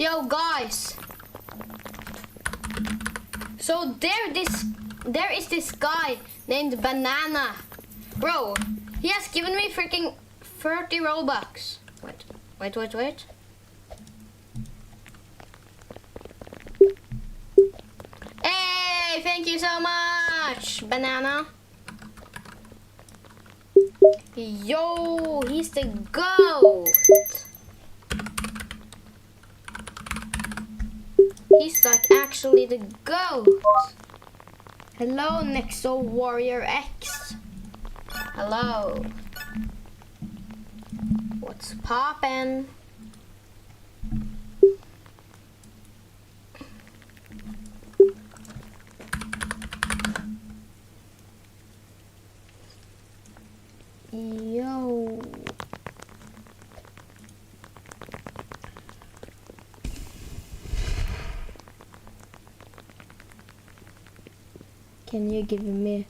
Yo guys, so there is this guy named Banana. Bro, he has given me freaking 30 Robux. Wait. Hey, thank you so much, Banana. Yo, he's the GOAT. He's like actually the GOAT. Hello, Nexo Warrior X. Hello. What's poppin'? Yo. Can you give me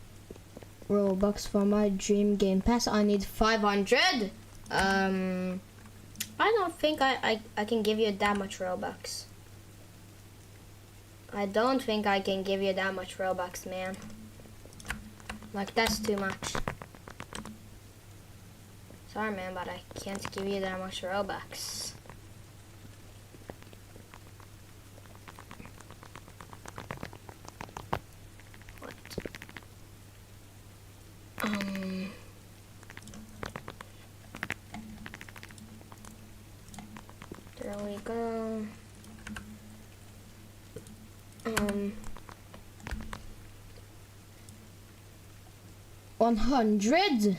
Robux for my Dream Game Pass? I need 500. I don't think I can give you that much Robux. I don't think I can give you that much Robux, man. Like, that's too much. Sorry, man, but I can't give you that much Robux. There we go. 100.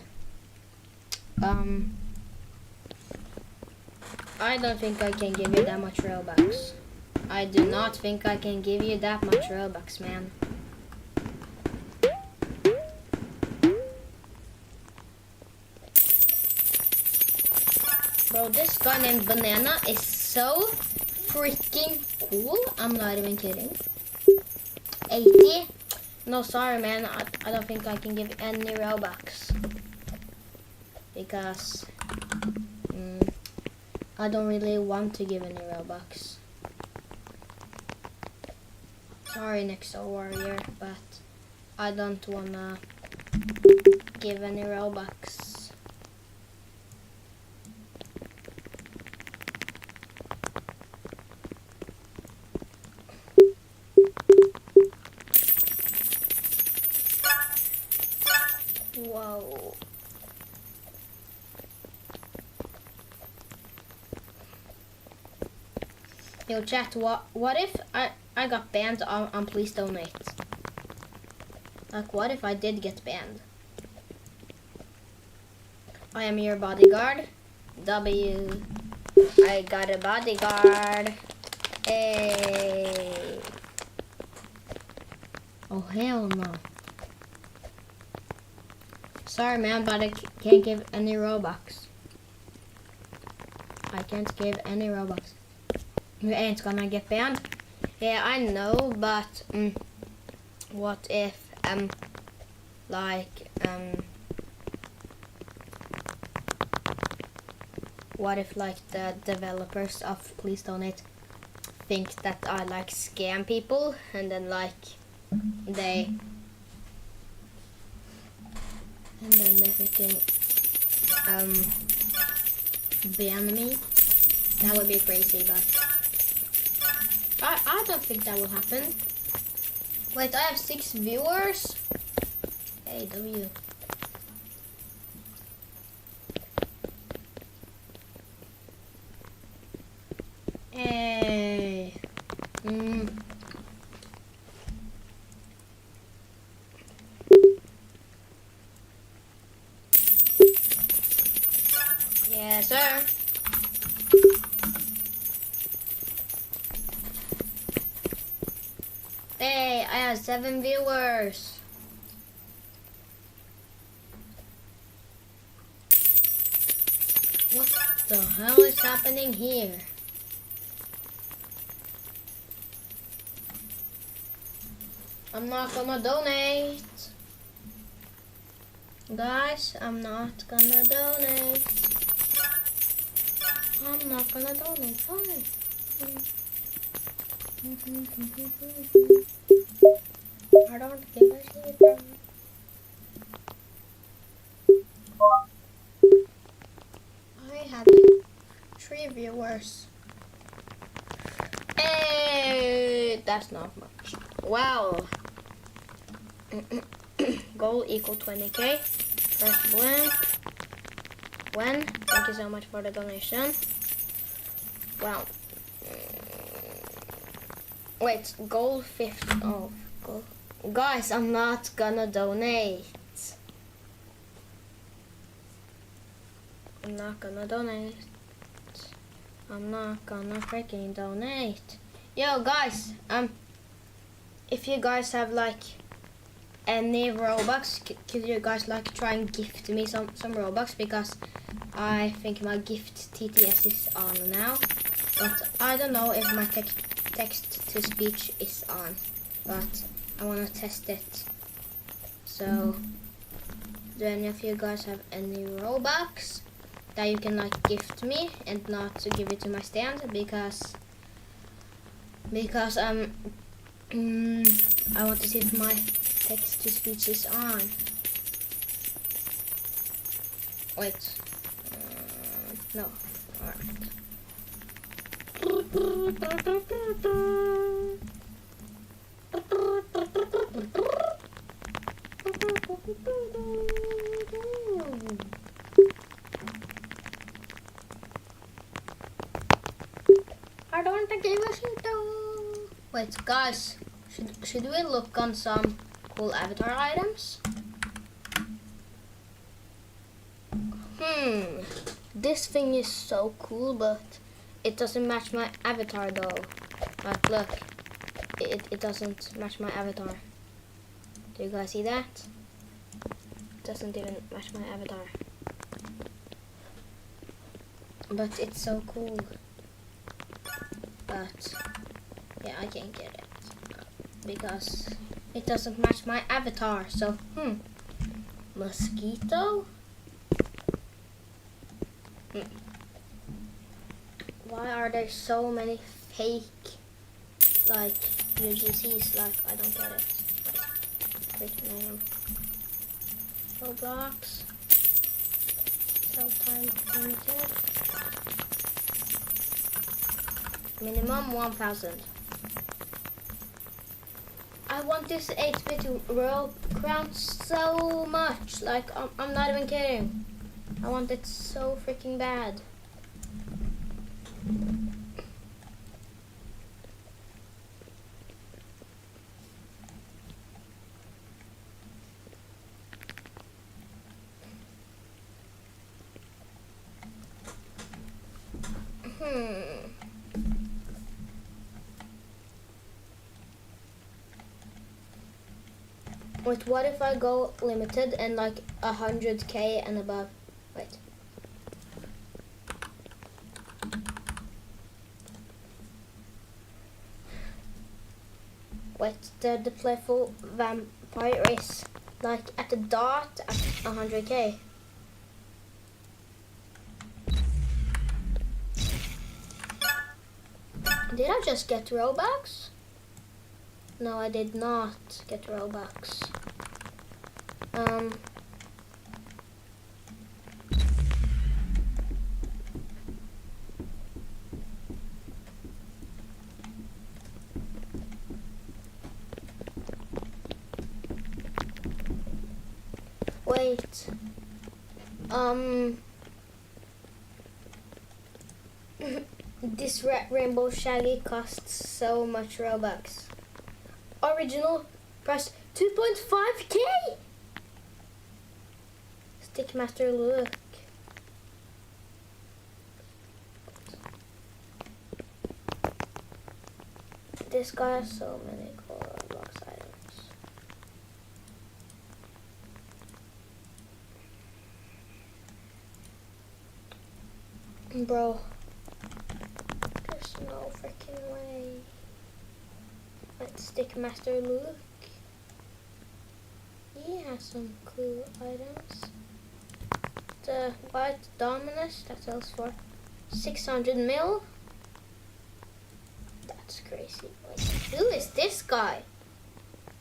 I don't think I can give you that much Robux. I do not think I can give you that much Robux, man. Bro, this guy named Banana is so freaking cool. I'm not even kidding. 80? No, sorry, man. I don't think I can give any Robux. Because I don't really want to give any Robux. Sorry, Nexo Warrior, but I don't wanna give any Robux. Whoa. Yo, chat, what if I got banned on Please Donate? Like, what if I did get banned? I am your bodyguard. W. I got a bodyguard. Hey. Oh, hell no. Sorry, man, but I can't give any Robux. I can't give any Robux. You ain't gonna get banned. Yeah, I know, but what if what if like the developers of Please Donate think that I like scam people, and then like they freaking ban me? That would be crazy, but I don't think that will happen. Wait, I have 6 viewers? Hey, W. Hey. Yes, sir. Hey, I have 7 viewers. What the hell is happening here? I'm not gonna donate. Guys, I'm not gonna donate. I'm not gonna donate. Why? I don't give a shit. I had 3 viewers. Hey, that's not much. Well, goal equal 20k. First bloom. When? Thank you so much for the donation. Wow. Wait, goal 50. Oh, goal. Guys, I'm not gonna donate. I'm not gonna donate. I'm not gonna freaking donate. Yo, guys, if you guys have like any Robux, could you guys like try and gift me some Robux, because I think my gift TTS is on now, but I don't know if my text to speech is on, but I wanna test it. So, do any of you guys have any Robux that you can like gift me and not to give it to my stand, because I want to see if my text to speech is on. Wait, no. Alright. I don't want to give a shit though. Wait, guys, should we look on some cool avatar items? This thing is so cool, but it doesn't match my avatar though. Like, look, it doesn't match my avatar. Do you guys see that? It doesn't even match my avatar. But it's so cool. But yeah, I can't get it because it doesn't match my avatar. So mosquito. Why are there so many fake like UGCs? Like, I don't get it. Quick name. Roblox. Sell time limited. Minimum 1,000. I want this 8-bit Royal Crown so much. Like, I'm not even kidding. I want it so freaking bad. Wait, what if I go limited and like 100k and above? Wait. Wait, the playful vampire is like at the dot at 100k. Did I just get Robux? No, I did not get Robux. Wait. This Rainbow Shaggy costs so much Robux. Original price 2.5k. Stickmaster look. This guy has so many cool Roblox items. Bro, there's no freaking way. Let's Stickmaster look. He has some cool items. The White Dominus that sells for 600 mil. That's crazy. Like, who is this guy?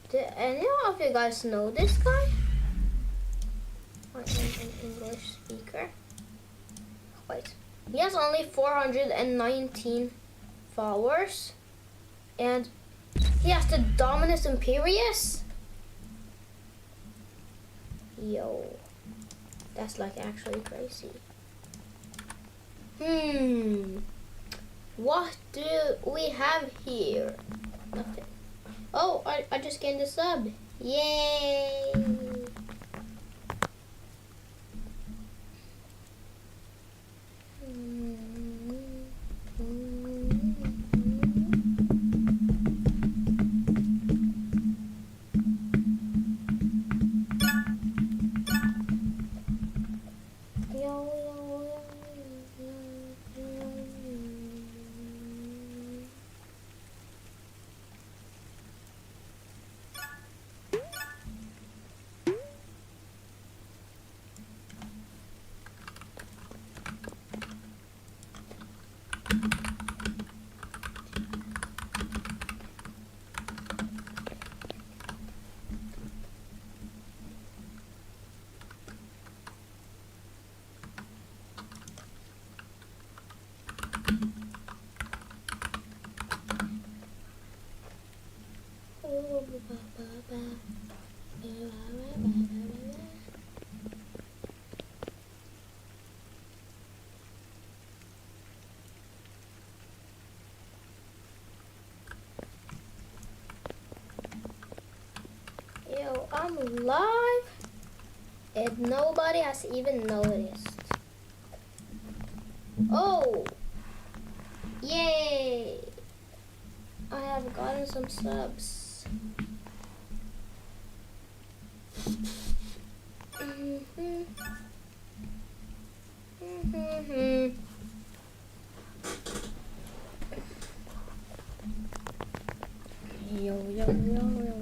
Do any of you guys know this guy? I am an English speaker. Wait. He has only 419 followers. And he has the Dominus Imperius. Yo. That's like actually crazy. What do we have here? Nothing. Oh, I just gained a sub. Yay! Yo, I'm live and nobody has even noticed. Oh! Yay! I have gotten some subs. Yo, yo, yo, yo.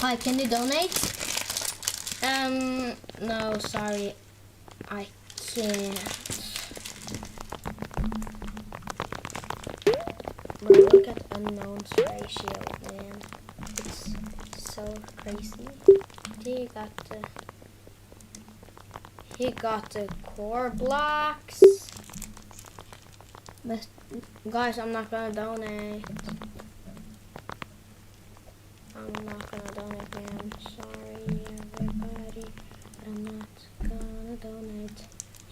Hi, can you donate? No, sorry, I can't. look at unknowns ratio, man. It's so crazy. He got the core blocks. But guys, I'm not gonna donate. I'm not gonna donate, man. Sorry, everybody. I'm not gonna donate.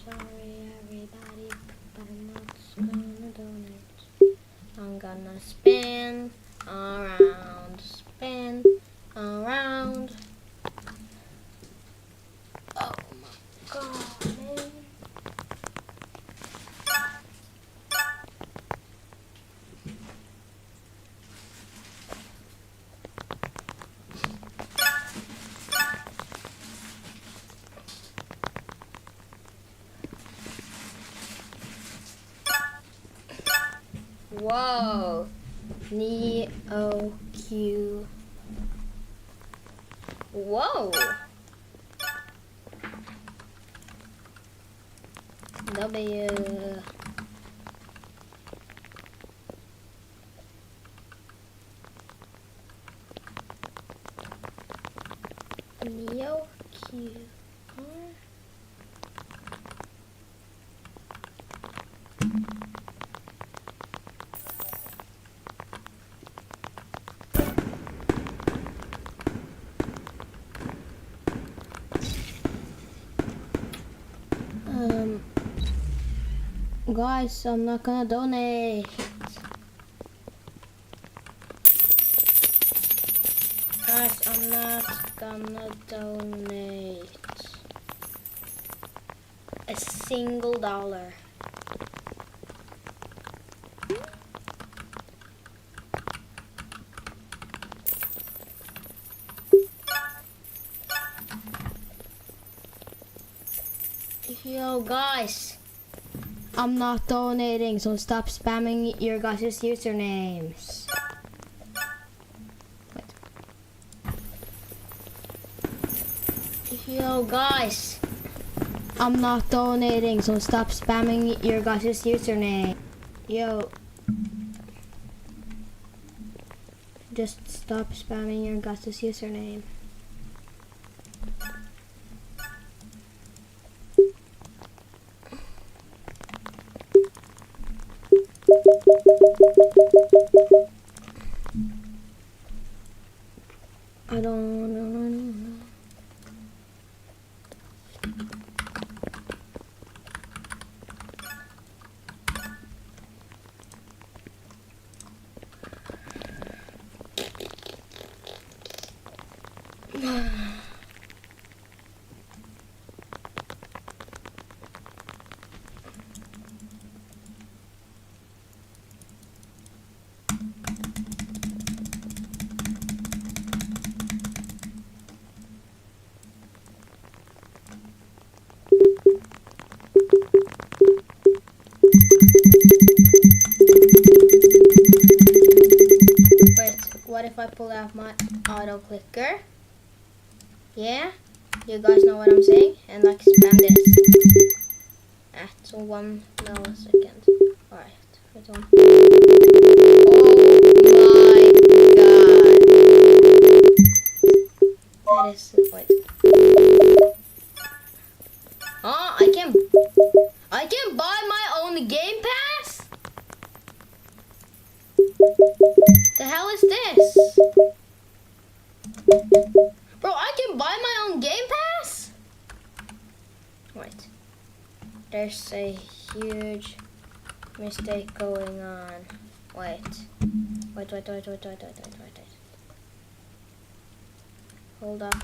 Sorry, everybody. But I'm not gonna donate. I'm gonna spin around. Spin around. Oh my god, man. Whoa, Neo Q. Whoa. W. Neo Q. Guys, I'm not gonna donate. Guys, I'm not gonna donate a single dollar. Yo, guys. I'm not donating, so stop spamming your guys' usernames. Wait. Yo, guys. I'm not donating, so stop spamming your guys' username. Yo. Just stop spamming your guys' username. I don't know. What if I pull out my auto clicker? Yeah? You guys know what I'm saying? And like spam this at 1 millisecond. Alright, wait on. Oh my god. That is, wait. Oh, I can buy my own Game Pass? The hell is this? Bro, I can buy my own Game Pass? Wait. There's a huge mistake going on. Wait. Hold up.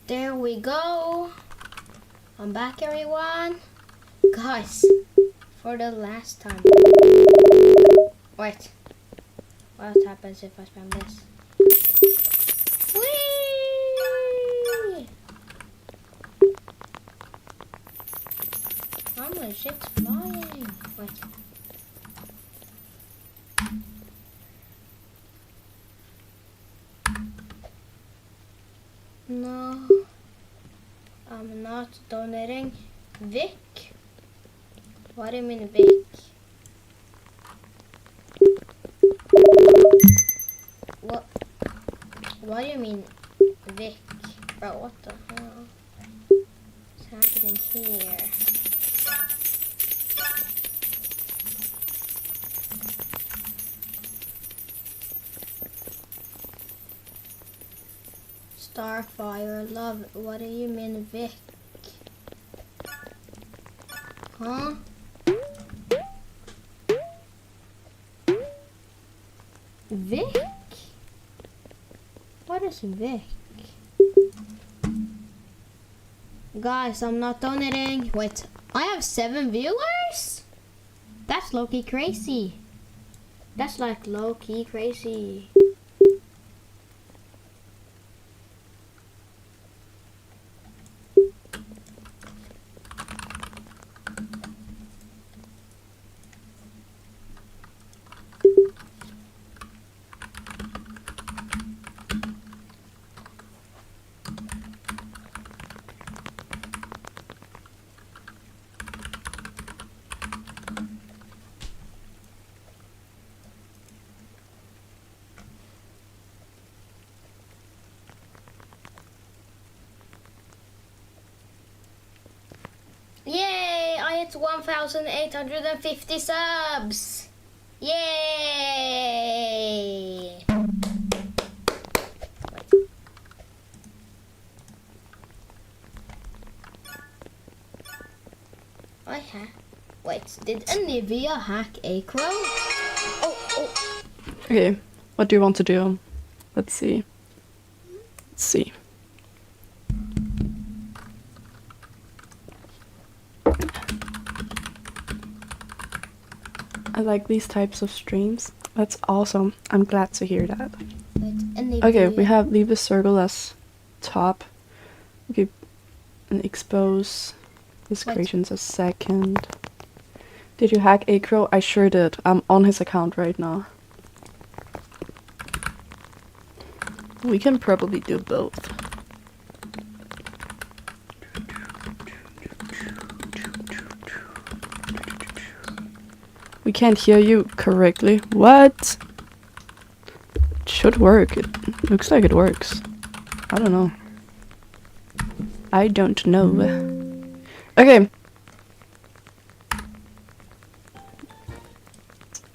There we go. I'm back, everyone. Guys, for the last time. Wait. What happens if I spam this? Whee! Oh my shit's flying. Wait. No. I'm not donating. Vic? What do you mean Vic? What do you mean Vic? Bro, what the hell is happening here? Starfire love, what do you mean Vic? Huh? Vic? What is Vic? Guys, I'm not donating. Wait, I have 7 viewers? That's low-key crazy. That's like low-key crazy. Yay! I hit 1,850 subs! Yay! Wait, did Anivia hack Acro? Oh. Okay, what do you want to do? Let's see. Let's see. I like these types of streams. That's awesome. I'm glad to hear that. Okay, we have leave the circle as top. Okay, and expose his creations as second. Did you hack Acro? I sure did. I'm on his account right now. We can probably do both. We can't hear you correctly. What? It should work. It looks like it works. I don't know. I don't know. Okay.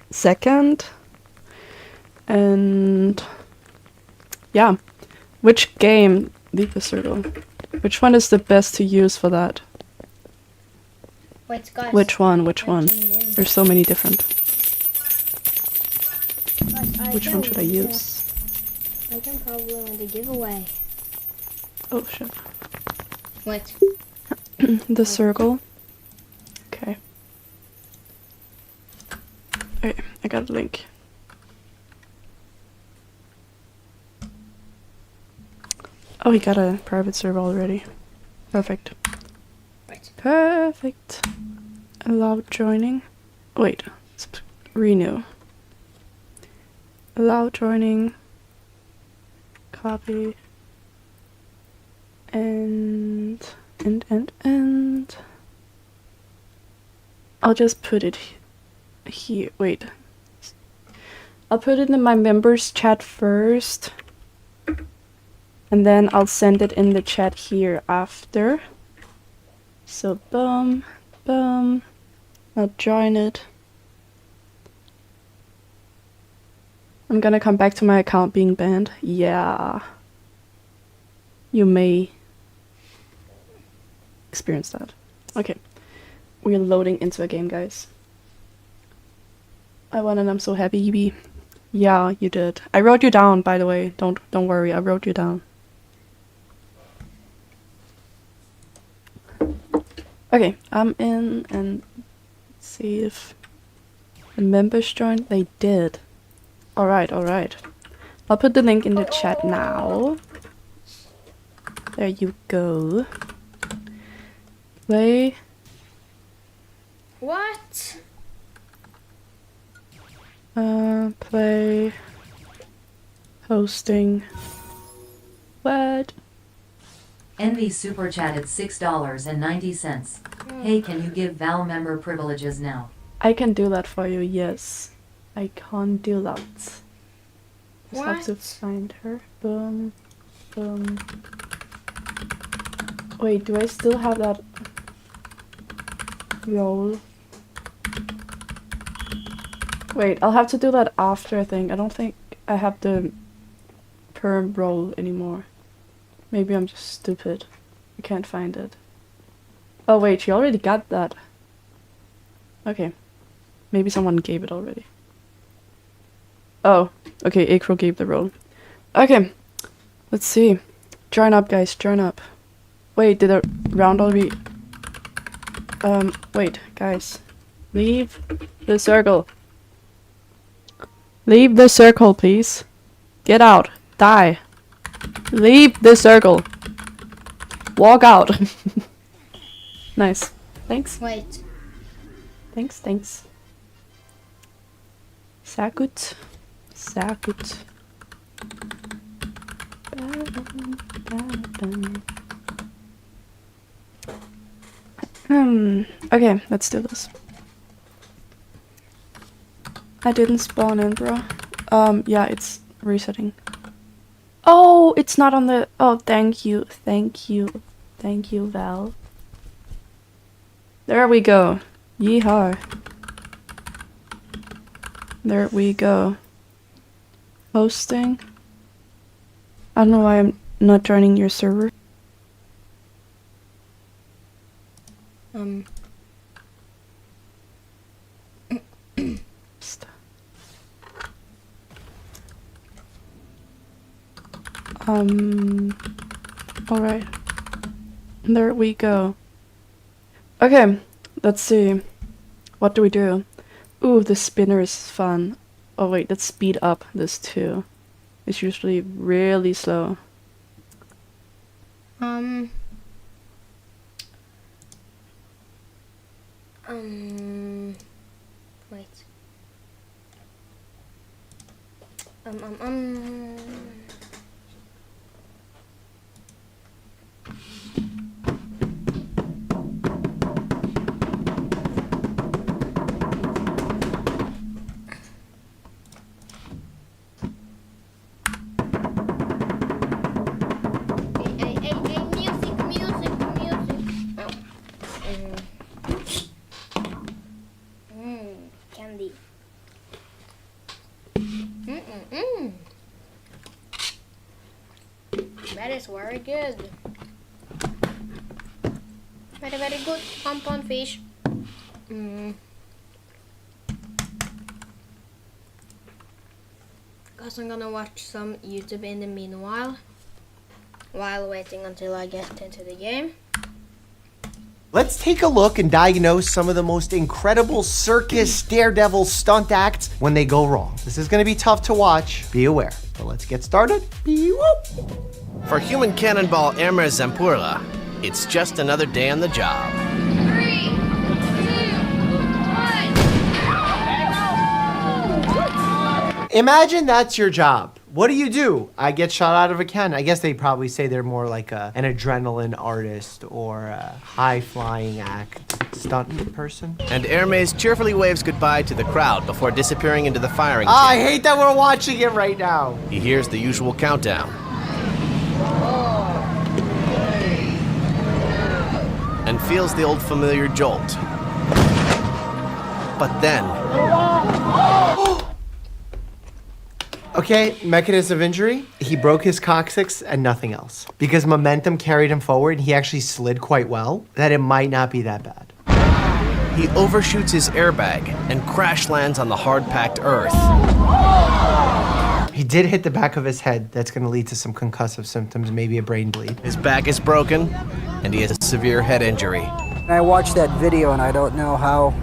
Second. And yeah. Which game? Leave the circle. Which one is the best to use for that? Wait, guys. Which one? Which one? There's so many different. Which one should I use? I can probably win the giveaway. Oh shit. Wait. The circle. Okay. Okay, I got a link. Oh, he got a private server already. Perfect. Right. Perfect. Allow joining. Wait. Renew. Allow joining. Copy. And. I'll just put it here. Wait. I'll put it in my members chat first. And then I'll send it in the chat here after. So boom, boom. I'll join it. I'm gonna come back to my account being banned. Yeah. You may experience that. Okay. We're loading into a game, guys. I won and I'm so happy. Yeah, you did. I wrote you down, by the way. Don't worry, I wrote you down. Okay, I'm in and let's see if the members joined. They did. Alright. I'll put the link in the chat now. There you go. Play. What? Play. Hosting. What? Envy super chatted $6.90. Hey, can you give Val member privileges now? I can do that for you, yes. I can't do that. Just have to What? find her. Boom. Boom. Wait, do I still have that roll? Wait, I'll have to do that after, I think. I don't think I have the perm roll anymore. Maybe I'm just stupid. I can't find it. Oh wait, she already got that. Okay. Maybe someone gave it already. Oh, okay, Acro gave the roll. Okay, let's see. Join up, guys, join up. Wait, did the round already... wait, guys. Leave the circle. Leave the circle, please. Get out. Die. Leave the circle. Walk out. Nice. Thanks. Wait. Thanks. Sakut. Okay, let's do this. I didn't spawn in, bro. Yeah, it's resetting. Oh, it's not on the... Oh, thank you, Val. There we go. Yeehaw. There we go. Hosting. I don't know why I'm not joining your server. Alright. There we go. Okay, let's see. What do we do? Ooh, the spinner is fun. Oh wait, let's speed up this too. It's usually really slow. Wait. Candy. That is very good. Very good. Compound fish. Guess I'm gonna watch some YouTube in the meanwhile, while waiting until I get into the game. Let's take a look and diagnose some of the most incredible circus daredevil stunt acts when they go wrong. This is going to be tough to watch, be aware. But let's get started. For human cannonball Hermes Zampurla, it's just another day on the job. 3, 2, 1. Imagine that's your job. What do? I get shot out of a cannon. I guess they probably say they're more like an adrenaline artist or a high-flying act stunt person. And Hermes cheerfully waves goodbye to the crowd before disappearing into the firing Oh, I pit. hate that we're watching it right now. He hears the usual countdown. And feels the old familiar jolt. But then... Okay, mechanism of injury. He broke his coccyx and nothing else. Because momentum carried him forward and he actually slid quite well, that it might not be that bad. He overshoots his airbag and crash lands on the hard-packed earth. He did hit the back of his head. That's going to lead to some concussive symptoms, maybe a brain bleed. His back is broken, and he has a severe head injury. I watched that video and I don't know how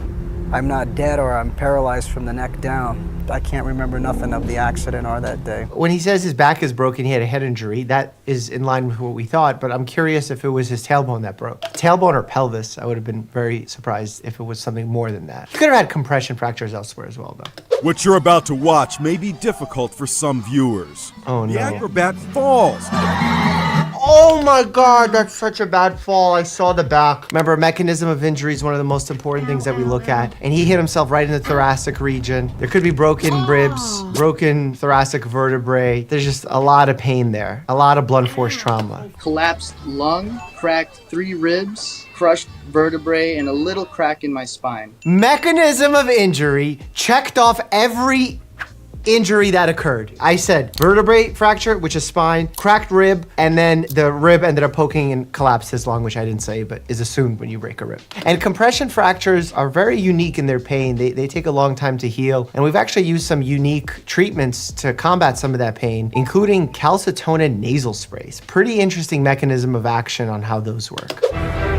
I'm not dead or I'm paralyzed from the neck down. I can't remember nothing of the accident or that day. When he says his back is broken, he had a head injury. That is in line with what we thought, but I'm curious if it was his tailbone that broke. Tailbone or pelvis, I would have been very surprised if it was something more than that. He could have had compression fractures elsewhere as well, though. What you're about to watch may be difficult for some viewers. Oh, The no. acrobat falls. Oh my God, that's such a bad fall. I saw the back. Remember, mechanism of injury is one of the most important things that we look at. And he hit himself right in the thoracic region. There could be broken ribs, broken thoracic vertebrae. There's just a lot of pain there. A lot of blunt force trauma. Collapsed lung, cracked 3 ribs, crushed vertebrae, and a little crack in my spine. Mechanism of injury, checked off every injury that occurred. I said vertebrae fracture, which is spine, cracked rib, and then the rib ended up poking and collapsed his lung, which I didn't say, but is assumed when you break a rib. And compression fractures are very unique in their pain. They take a long time to heal. And we've actually used some unique treatments to combat some of that pain, including calcitonin nasal sprays. Pretty interesting mechanism of action on how those work.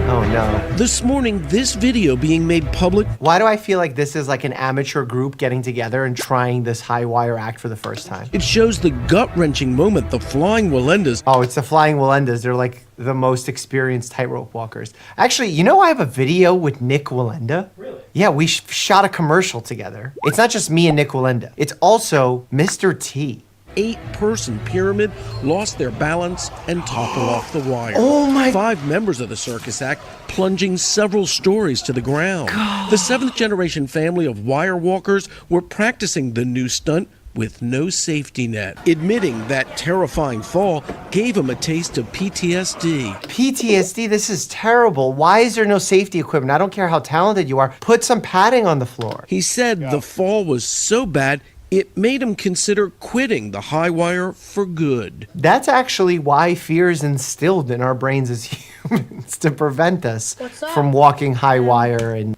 Oh no. This morning, this video being made public. Why do I feel like this is like an amateur group getting together and trying this high wire act for the first time? It shows the gut-wrenching moment the Flying Wallendas. Oh, it's the Flying Wallendas. They're like the most experienced tightrope walkers. Actually, you know I have a video with Nick Wallenda? Really? Yeah, we shot a commercial together. It's not just me and Nick Wallenda. It's also Mr. T. 8-person pyramid lost their balance and toppled off the wire. Oh my! 5 members of the circus act plunging several stories to the ground. God. The 7th-generation family of wire walkers were practicing the new stunt with no safety net, admitting that terrifying fall gave him a taste of PTSD. PTSD? This is terrible. Why is there no safety equipment? I don't care how talented you are. Put some padding on the floor. He said the fall was so bad it made him consider quitting the high wire for good. That's actually why fear is instilled in our brains as humans, to prevent us from walking high wire and...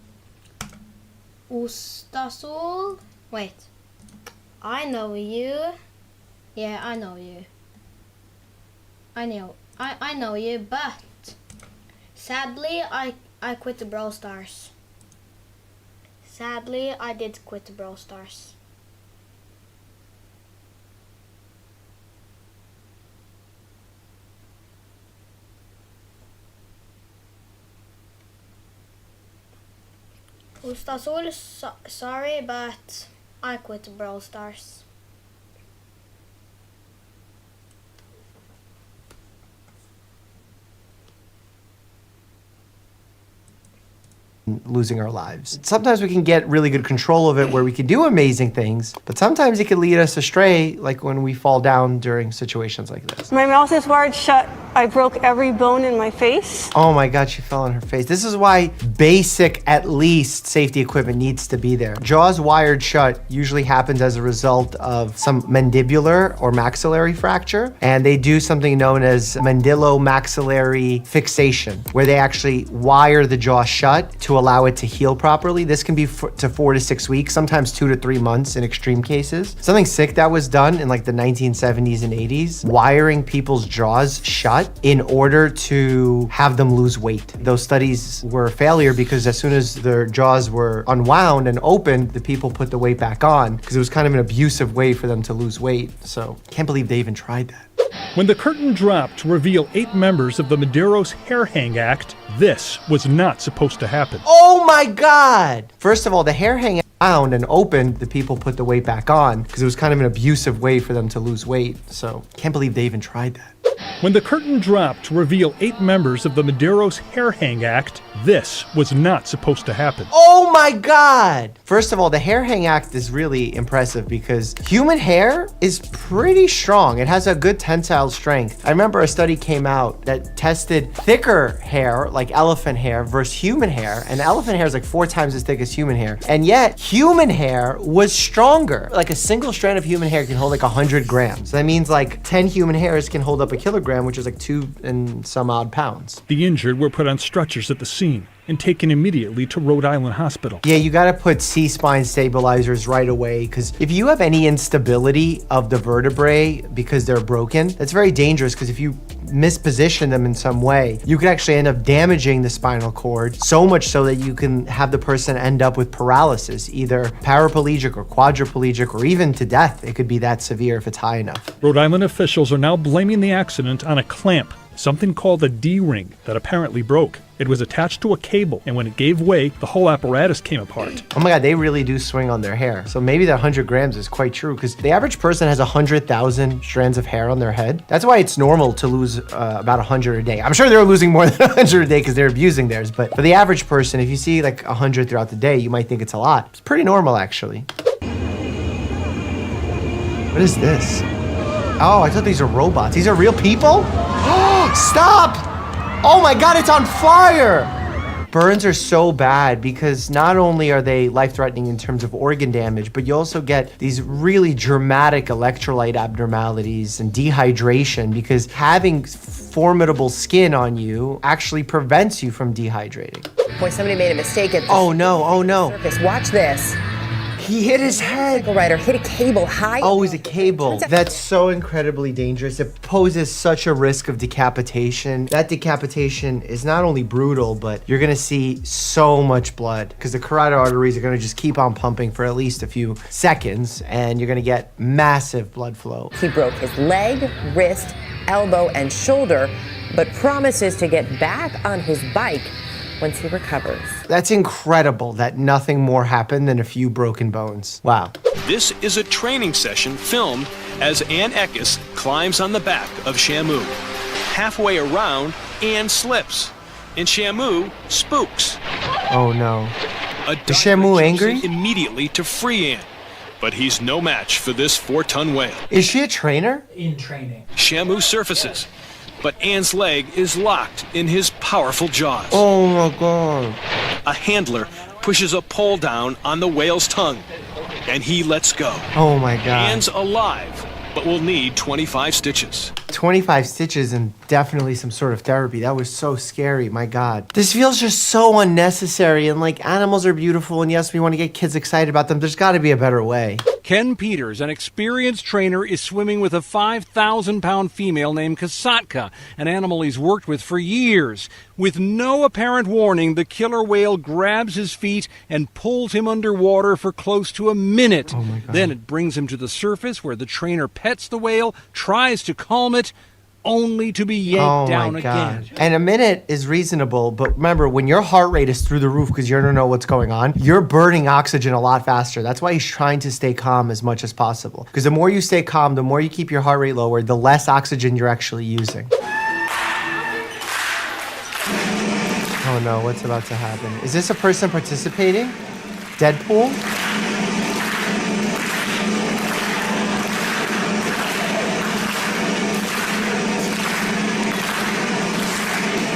Ostasol? Wait. I know you. Yeah, I know you. I know you, but sadly, I quit the Brawl Stars. Sadly, I did quit the Brawl Stars. Ostasol, sorry, but I quit the Brawl Stars. Losing our lives. Sometimes we can get really good control of it where we can do amazing things, but sometimes it can lead us astray, like when we fall down during situations like this. My mouth is wired shut. I broke every bone in my face. Oh my God, she fell on her face. This is why basic, at least, safety equipment needs to be there. Jaws wired shut usually happens as a result of some mandibular or maxillary fracture, and they do something known as mandibulomaxillary fixation, where they actually wire the jaw shut to allow it to heal properly. This can be to 4 to 6 weeks, sometimes 2 to 3 months in extreme cases. Something sick that was done in like the 1970s and 80s, wiring people's jaws shut in order to have them lose weight. Those studies were a failure because as soon as their jaws were unwound and opened, the people put the weight back on because it was kind of an abusive way for them to lose weight. So can't believe they even tried that. When the curtain dropped to reveal 8 members of the Medeiros Hair Hang Act, this was not supposed to happen. Oh my God! First of all, the hair hang wound and opened, the people put the weight back on because it was kind of an abusive way for them to lose weight. So can't believe they even tried that. When the curtain dropped to reveal 8 members of the Medeiros Hair Hang Act, this was not supposed to happen. Oh my God! First of all, the Hair Hang Act is really impressive because human hair is pretty strong. It has a good tensile strength. I remember a study came out that tested thicker hair, like elephant hair, versus human hair. And elephant hair is like 4 times as thick as human hair. And yet, human hair was stronger. Like a single strand of human hair can hold like 100 grams. That means like 10 human hairs can hold up a kilogram, which is like 2 and some odd pounds. The injured were put on stretchers at the scene and taken immediately to Rhode Island Hospital. Yeah, you gotta put C-spine stabilizers right away because if you have any instability of the vertebrae because they're broken, that's very dangerous because if you misposition them in some way, you could actually end up damaging the spinal cord, so much so that you can have the person end up with paralysis, either paraplegic or quadriplegic or even to death. It could be that severe if it's high enough. Rhode Island officials are now blaming the accident on a clamp something called a D-ring that apparently broke. It was attached to a cable, and when it gave way, the whole apparatus came apart. Oh my God, they really do swing on their hair. So maybe that 100 grams is quite true, because the average person has 100,000 strands of hair on their head. That's why it's normal to lose about 100 a day. I'm sure they're losing more than 100 a day because they're abusing theirs, but for the average person, if you see like 100 throughout the day, you might think it's a lot. It's pretty normal, actually. What is this? Oh, I thought these are robots. These are real people? Stop! Oh my God, it's on fire! Burns are so bad because not only are they life-threatening in terms of organ damage, but you also get these really dramatic electrolyte abnormalities and dehydration because having formidable skin on you actually prevents you from dehydrating. Boy, somebody made a mistake at the Oh no. surface. Watch this. He hit his head. Cycle rider hit a cable high. Oh, it's a cable. That's so incredibly dangerous. It poses such a risk of decapitation. That decapitation is not only brutal, but you're gonna see so much blood because the carotid arteries are gonna just keep on pumping for at least a few seconds and you're gonna get massive blood flow. He broke his leg, wrist, elbow, and shoulder, but promises to get back on his bike once he recovers. That's incredible that nothing more happened than a few broken bones. Wow. This is a training session filmed as Ann Eckes climbs on the back of Shamu. Halfway around, Ann slips, and Shamu spooks. Oh no. Is Shamu angry? Immediately to free Ann, but he's no match for this 4-ton whale. Is she a trainer? In training. Shamu surfaces, but Ann's leg is locked in his powerful jaws. Oh my God. A handler pushes a pole down on the whale's tongue, and he lets go. Oh my God. Ann's alive, but will need 25 stitches. 25 stitches and definitely some sort of therapy. That was so scary, my God. This feels just so unnecessary, and like, animals are beautiful, and yes, we want to get kids excited about them. There's got to be a better way. Ken Peters, an experienced trainer, is swimming with a 5,000-pound female named Kasatka, an animal he's worked with for years. With no apparent warning, the killer whale grabs his feet and pulls him underwater for close to a minute. Oh my God. Then it brings him to the surface where the trainer pets the whale, tries to calm it, only to be yanked down again. And a minute is reasonable, but remember, when your heart rate is through the roof because you don't know what's going on, you're burning oxygen a lot faster. That's why he's trying to stay calm as much as possible. Because the more you stay calm, the more you keep your heart rate lower, the less oxygen you're actually using. Oh no, what's about to happen? Is this a person participating? Deadpool?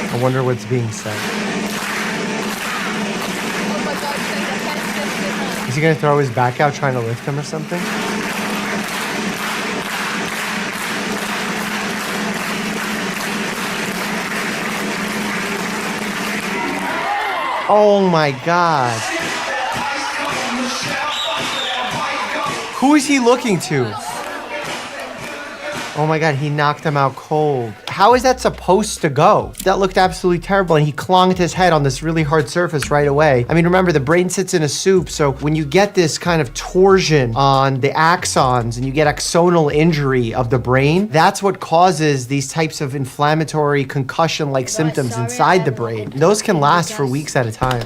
I wonder what's being said. Is he gonna throw his back out trying to lift him or something? Oh my God. Who is he looking to? Oh my God, he knocked him out cold. How is that supposed to go? That looked absolutely terrible, and he clunked his head on this really hard surface right away. I mean, remember, the brain sits in a soup, so when you get this kind of torsion on the axons and you get axonal injury of the brain, that's what causes these types of inflammatory concussion-like symptoms inside the brain. Those can last for weeks at a time.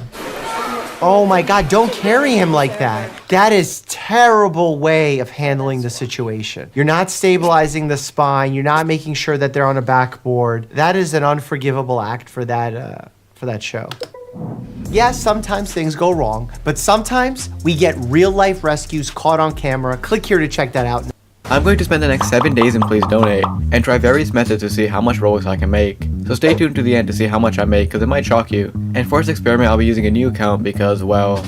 Oh my God, don't carry him like that. That is terrible way of handling the situation. You're not stabilizing the spine. You're not making sure that they're on a backboard. That is an unforgivable act for that show. Yes, sometimes things go wrong, but sometimes we get real life rescues caught on camera. Click here to check that out. I'm going to spend the next 7 days in Please Donate, and try various methods to see how much Robux I can make. So stay tuned to the end to see how much I make, because it might shock you. And for this experiment, I'll be using a new account because, well...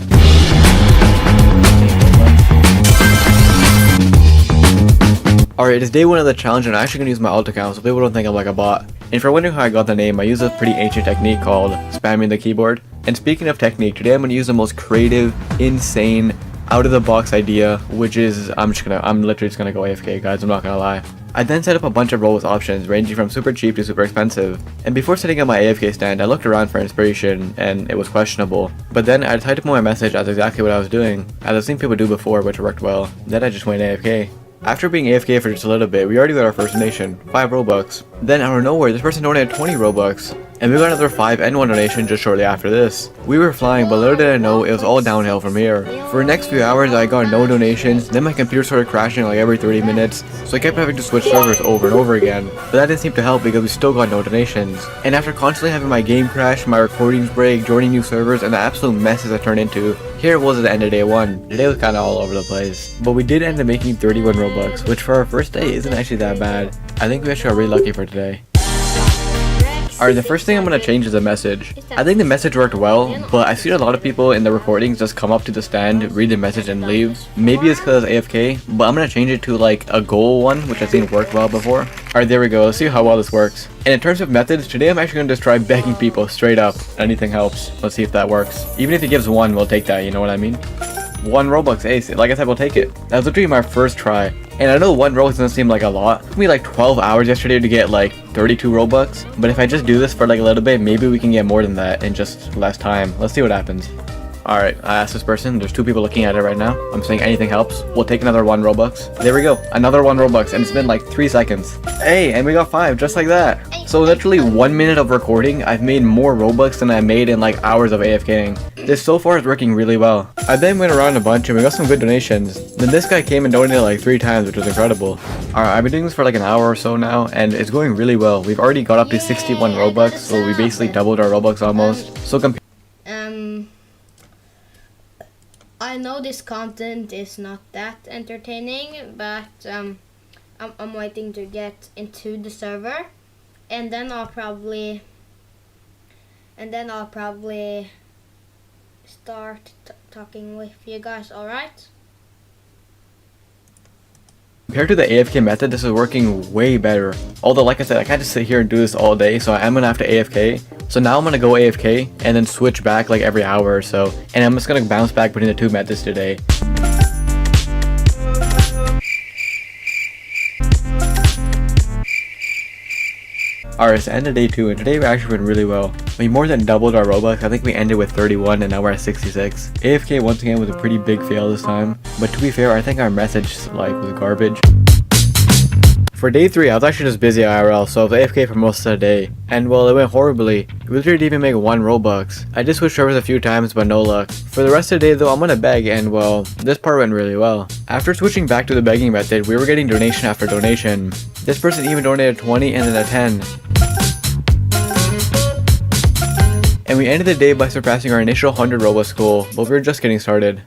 Alright, it is day 1 of the challenge, and I'm actually going to use my alt account so people don't think I'm like a bot. And if you're wondering how I got the name, I use a pretty ancient technique called spamming the keyboard. And speaking of technique, today I'm going to use the most creative, insane, out-of-the-box idea, which is, I'm literally just gonna go AFK, guys, I'm not gonna lie. I then set up a bunch of Roblox options, ranging from super cheap to super expensive. And before setting up my AFK stand, I looked around for inspiration, and it was questionable. But then I typed up my message as exactly what I was doing, as I've seen people do before, which worked well. Then I just went AFK. After being AFK for just a little bit, we already got our first donation, 5 Robux. Then out of nowhere, this person donated 20 Robux. And we got another 5 and 1 donation just shortly after this. We were flying, but little did I know it was all downhill from here. For the next few hours, I got no donations, then my computer started crashing like every 30 minutes, so I kept having to switch servers over and over again. But that didn't seem to help because we still got no donations. And after constantly having my game crash, my recordings break, joining new servers, and the absolute messes I turned into, here it was at the end of day 1. The day was kinda all over the place. But we did end up making 31 Robux, which for our first day isn't actually that bad. I think we actually got really lucky for today. Alright, the first thing I'm going to change is the message. I think the message worked well, but I've seen a lot of people in the recordings just come up to the stand, read the message and leave. Maybe it's because it's AFK, but I'm going to change it to like a goal one, which I've seen work well before. Alright, there we go. Let's see how well this works. And in terms of methods, today I'm actually going to just try begging people straight up. Anything helps. Let's see if that works. Even if he gives 1, we'll take that, you know what I mean? 1 Robux, ace. Like I said, we'll take it. That was literally my first try. And I know 1 Robux doesn't seem like a lot. It took me like 12 hours yesterday to get like 32 Robux. But if I just do this for like a little bit, maybe we can get more than that in just less time. Let's see what happens. Alright, I asked this person. There's 2 people looking at it right now. I'm saying anything helps. We'll take another 1 Robux. There we go. Another 1 Robux. And it's been like 3 seconds. Hey, and we got 5 just like that. So literally 1 minute of recording, I've made more Robux than I made in like hours of AFKing. This so far is working really well. I then went around a bunch and we got some good donations. Then this guy came and donated like 3 times, which was incredible. Alright, I've been doing this for like an hour or so now, and it's going really well. We've already got up to 61 Robux, so we basically doubled our Robux almost. So I know this content is not that entertaining, but I'm waiting to get into the server, and then I'll probably start talking with you guys. All right? Compared to the AFK method, this is working way better. Although, like I said, I can't just sit here and do this all day, so I am gonna have to AFK. So now I'm gonna go AFK and then switch back like every hour or so. And I'm just gonna bounce back between the 2 methods today. Alright, it's the end of day 2, and today we actually went really well. We more than doubled our Robux. I think we ended with 31 and now we're at 66. AFK once again was a pretty big fail this time, but to be fair, I think our message was garbage. For day 3, I was actually just busy IRL, so I was AFK for most of the day. And well, it went horribly. We literally didn't even make 1 Robux. I did switch servers a few times, but no luck. For the rest of the day though, I'm gonna beg, and well, this part went really well. After switching back to the begging method, we were getting donation after donation. This person even donated 20 and then a 10. And we ended the day by surpassing our initial 100 Robux goal, but we were just getting started.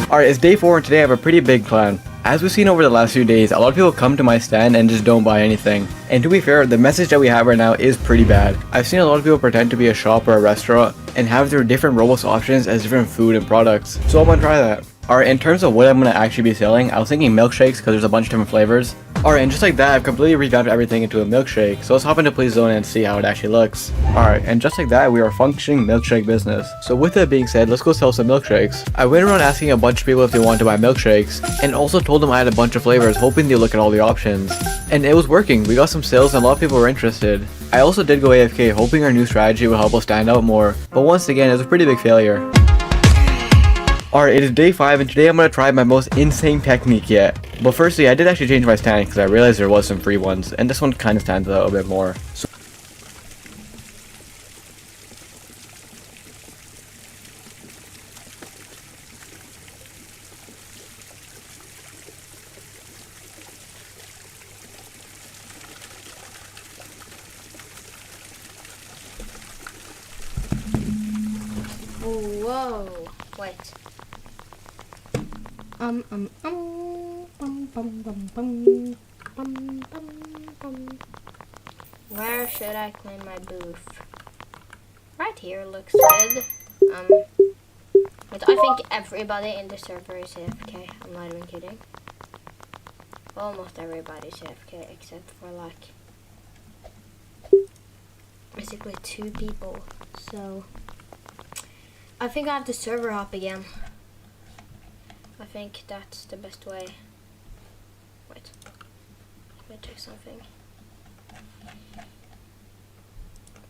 Alright, it's day 4 and today I have a pretty big plan. As we've seen over the last few days, a lot of people come to my stand and just don't buy anything. And to be fair, the message that we have right now is pretty bad. I've seen a lot of people pretend to be a shop or a restaurant and have their different Robux options as different food and products. So I'm gonna try that. Alright, in terms of what I'm gonna actually be selling, I was thinking milkshakes because there's a bunch of different flavors. Alright, and just like that, I've completely revamped everything into a milkshake, so let's hop into Please Zone and see how it actually looks. Alright, and just like that, we are a functioning milkshake business. So with that being said, let's go sell some milkshakes. I went around asking a bunch of people if they wanted to buy milkshakes, and also told them I had a bunch of flavors, hoping they'd look at all the options. And it was working, we got some sales and a lot of people were interested. I also did go AFK, hoping our new strategy would help us stand out more, but once again, it was a pretty big failure. Alright, it is day 5 and today I'm going to try my most insane technique yet. But firstly, I did actually change my stand because I realized there was some free ones, and this one kind of stands out a bit more. So Whoa! Wait. Where should I clean my booth? Right here looks good. But I think everybody in the server is AFK. I'm not even kidding. Almost everybody is AFK except for like basically 2 people. So I think I have to server hop again. I think that's the best way. Wait, let me check something.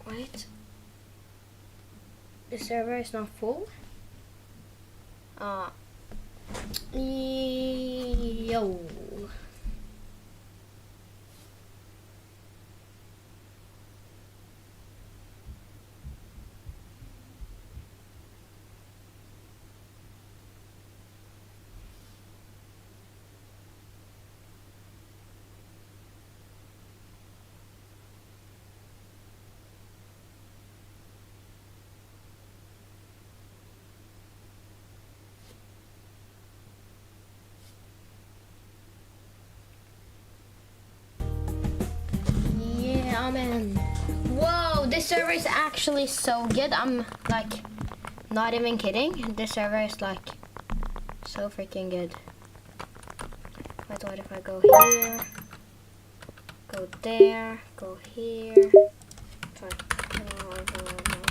Wait, the server is not full. Yo. Yeah, man. Whoa, this server is actually so good. I'm like not even kidding. This server is like so freaking good. Wait, what if I go here, go there, go here. Try.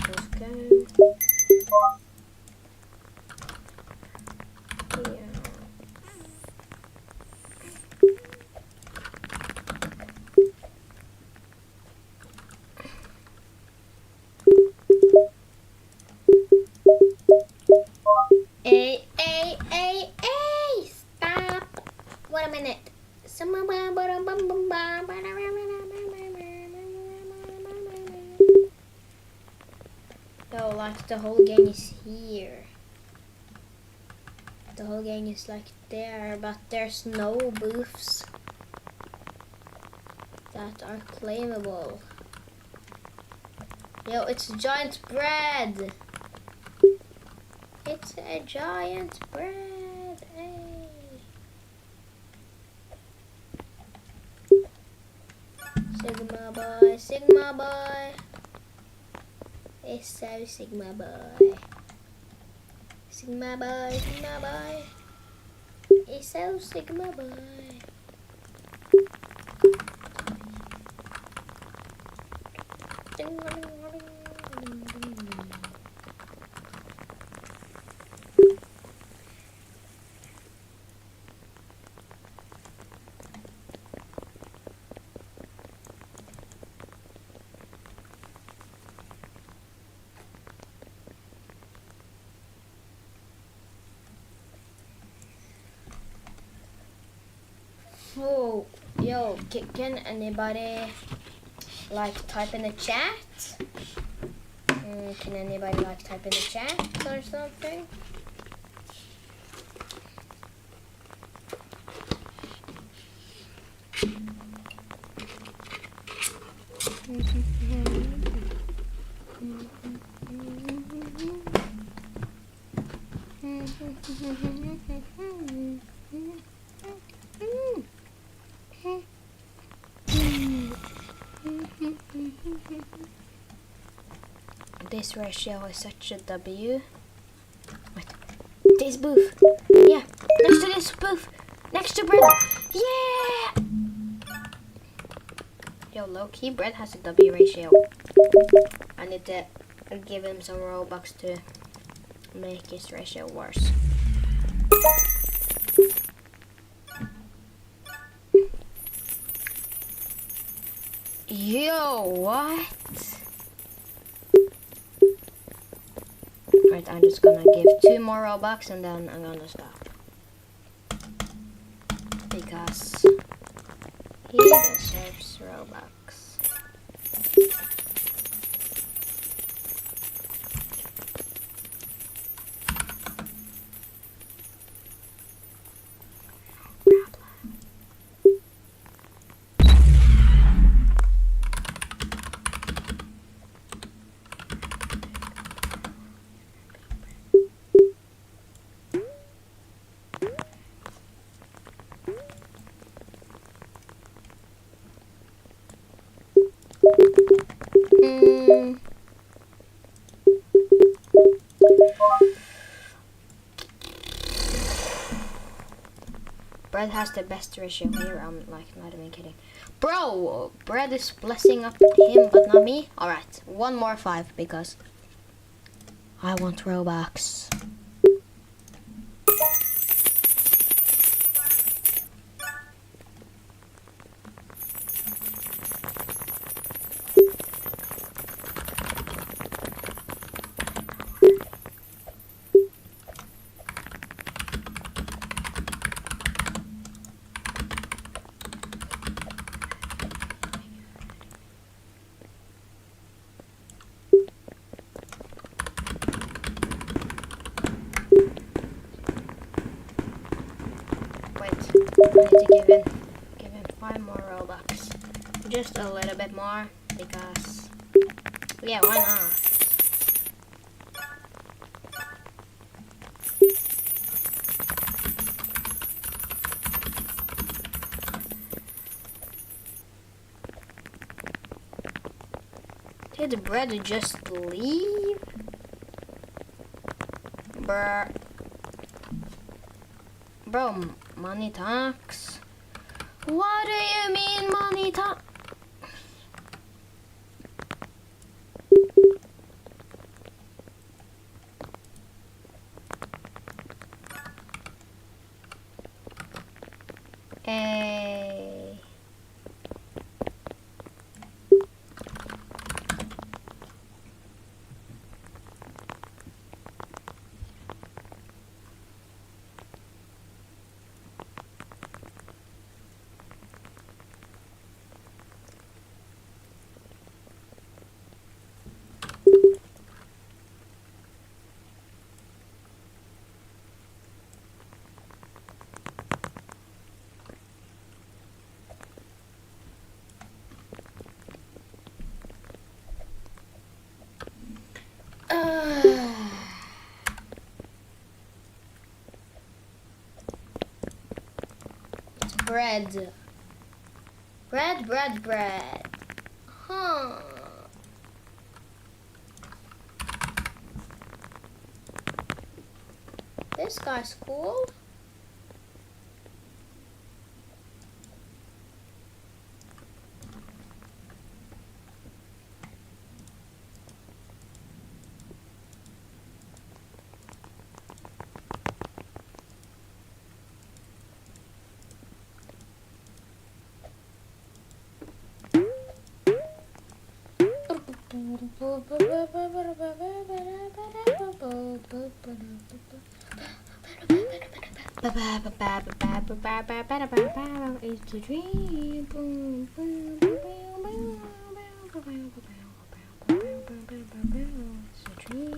Let's go. Here. Hey, stop. Wait a minute. Yo, like the whole gang is here. The whole gang is like there, but there's no booths that are claimable. Yo, it's giant bread. It's a giant bread. Hey. Sigma boy, Sigma boy. It's so Sigma boy. Sigma boy, Sigma boy. It's so Sigma boy. Oh, yo, can anybody like type in the chat? Can anybody like type in the chat or something? This ratio is such a W. Wait, this booth. Yeah, next to this booth. Next to bread. Yeah! Yo, low-key, bread has a W ratio. I need to give him some Robux to make his ratio worse. Yo, what? Right, I'm just gonna give 2 more Robux and then I'm gonna stop. Because he deserves Robux. Bread has the best ratio here, I'm like not even kidding. Bro, Bread is blessing up him but not me. Alright, 1 more 5 because I want Robux. need to give him 5 more Robux. Just a little bit more because, yeah, why not? Did the bread just leave? Bruh. Bro, money talks. What do you mean money talks? Hey. Bread. Bread. Huh. This guy's cool. It's a dream. It's a dream.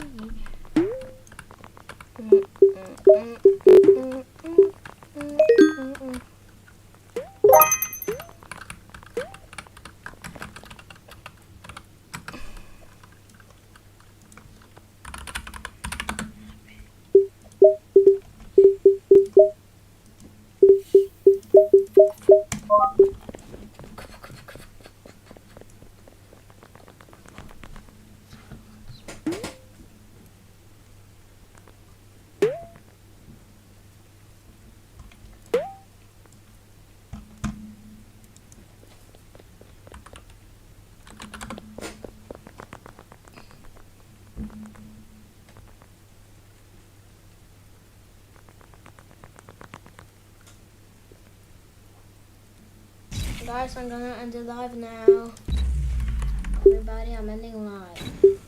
Guys, I'm gonna end the live now. Everybody, I'm ending live.